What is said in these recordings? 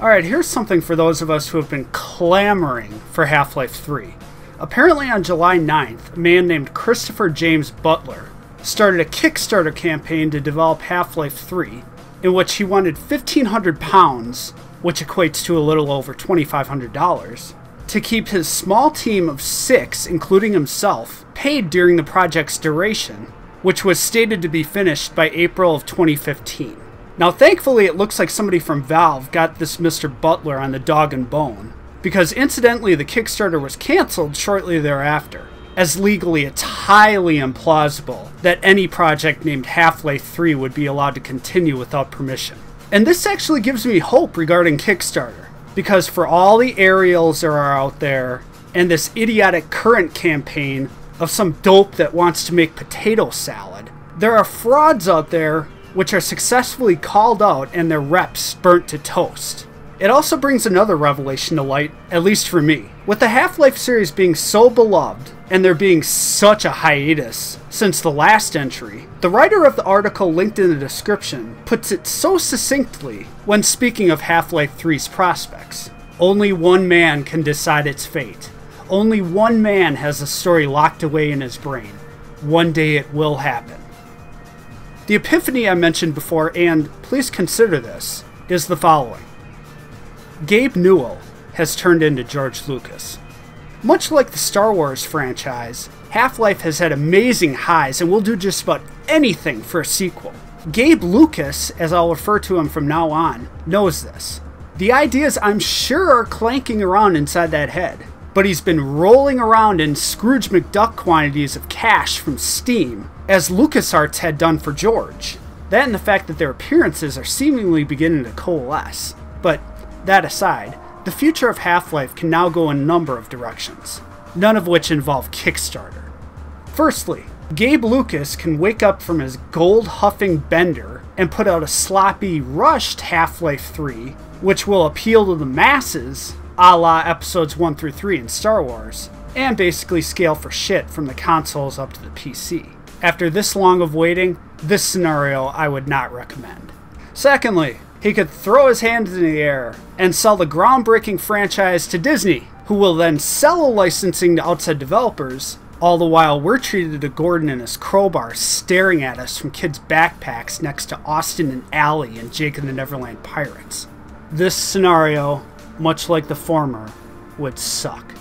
Alright, here's something for those of us who have been clamoring for Half-Life 3. Apparently on July 9th, a man named Christopher James Butler started a Kickstarter campaign to develop Half-Life 3, in which he wanted £1,500, which equates to a little over $2,500, to keep his small team of 6, including himself, paid during the project's duration, which was stated to be finished by April of 2015. Now thankfully it looks like somebody from Valve got this Mr. Butler on the dog and bone, because incidentally the Kickstarter was cancelled shortly thereafter, as legally it's highly implausible that any project named Half-Life 3 would be allowed to continue without permission. And this actually gives me hope regarding Kickstarter, because for all the aerials there are out there, and this idiotic current campaign of some dope that wants to make potato salad, there are frauds out there which are successfully called out and their reps burnt to toast. It also brings another revelation to light, at least for me. With the Half-Life series being so beloved, and there being such a hiatus since the last entry, the writer of the article linked in the description puts it so succinctly when speaking of Half-Life 3's prospects. Only one man can decide its fate. Only one man has a story locked away in his brain. One day it will happen. The epiphany I mentioned before, and please consider this, is the following. Gabe Newell has turned into George Lucas. Much like the Star Wars franchise, Half-Life has had amazing highs and will do just about anything for a sequel. Gabe Lucas, as I'll refer to him from now on, knows this. The ideas I'm sure are clanking around inside that head, but he's been rolling around in Scrooge McDuck quantities of cash from Steam, as LucasArts had done for George. That and the fact that their appearances are seemingly beginning to coalesce. But that aside, the future of Half-Life can now go in a number of directions, none of which involve Kickstarter. Firstly, Gabe Lucas can wake up from his gold-huffing bender and put out a sloppy, rushed Half-Life 3, which will appeal to the masses, a la episodes 1 through 3 in Star Wars, and basically scale for shit from the consoles up to the PC. After this long of waiting, this scenario I would not recommend. Secondly, he could throw his hands in the air and sell the groundbreaking franchise to Disney, who will then sell a licensing to outside developers, all the while we're treated to Gordon and his crowbar staring at us from kids' backpacks next to Austin and Allie and Jake and the Neverland Pirates. This scenario, much like the former, would suck.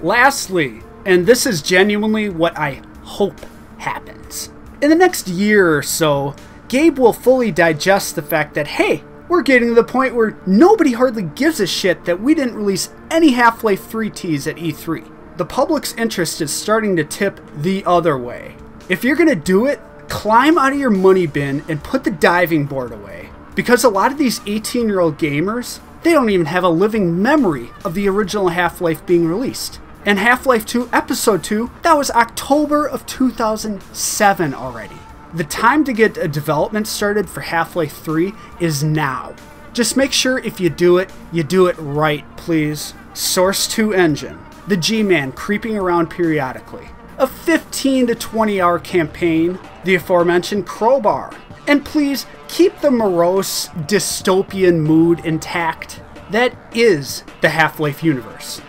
Lastly, and this is genuinely what I hope happens, in the next year or so, Gabe will fully digest the fact that, hey, we're getting to the point where nobody hardly gives a shit that we didn't release any Half-Life 3 tease at E3. The public's interest is starting to tip the other way. If you're gonna do it, climb out of your money bin and put the diving board away. Because a lot of these 18-year-old gamers, they don't even have a living memory of the original Half-Life being released. And Half-Life 2 Episode 2, that was October of 2007 already. The time to get a development started for Half-Life 3 is now. Just make sure if you do it right, please. Source 2 engine, the G-Man creeping around periodically, a 15 to 20 hour campaign, the aforementioned crowbar, and please keep the morose, dystopian mood intact. That is the Half-Life universe.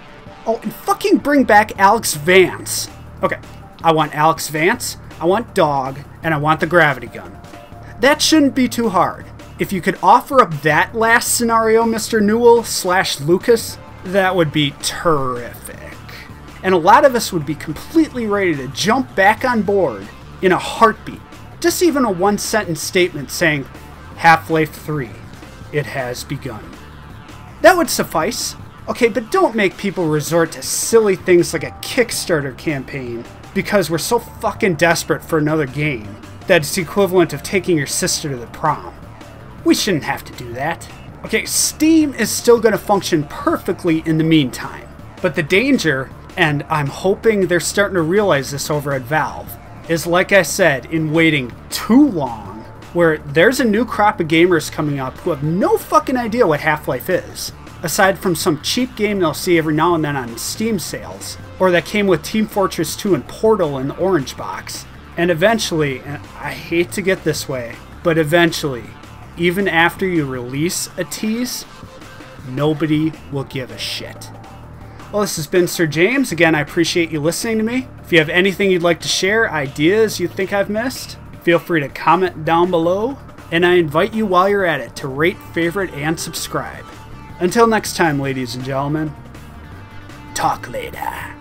Oh, and fucking bring back Alex Vance. Okay, I want Alex Vance, I want Dog, and I want the gravity gun. That shouldn't be too hard. If you could offer up that last scenario, Mr. Newell/Lucas, that would be terrific. And a lot of us would be completely ready to jump back on board in a heartbeat. Just even a one-sentence statement saying, Half-Life 3, it has begun. That would suffice. Okay, but don't make people resort to silly things like a Kickstarter campaign because we're so fucking desperate for another game that it's the equivalent of taking your sister to the prom. We shouldn't have to do that. Okay, Steam is still going to function perfectly in the meantime, but the danger, and I'm hoping they're starting to realize this over at Valve, is like I said, in waiting too long, where there's a new crop of gamers coming up who have no fucking idea what Half-Life is, aside from some cheap game they'll see every now and then on Steam sales, or that came with Team Fortress 2 and Portal in the orange box. And eventually, and I hate to get this way, but eventually, even after you release a tease, nobody will give a shit. Well, this has been Sir James. Again, I appreciate you listening to me. If you have anything you'd like to share, ideas you think I've missed, feel free to comment down below. And I invite you while you're at it to rate, favorite, and subscribe. Until next time, ladies and gentlemen, talk later.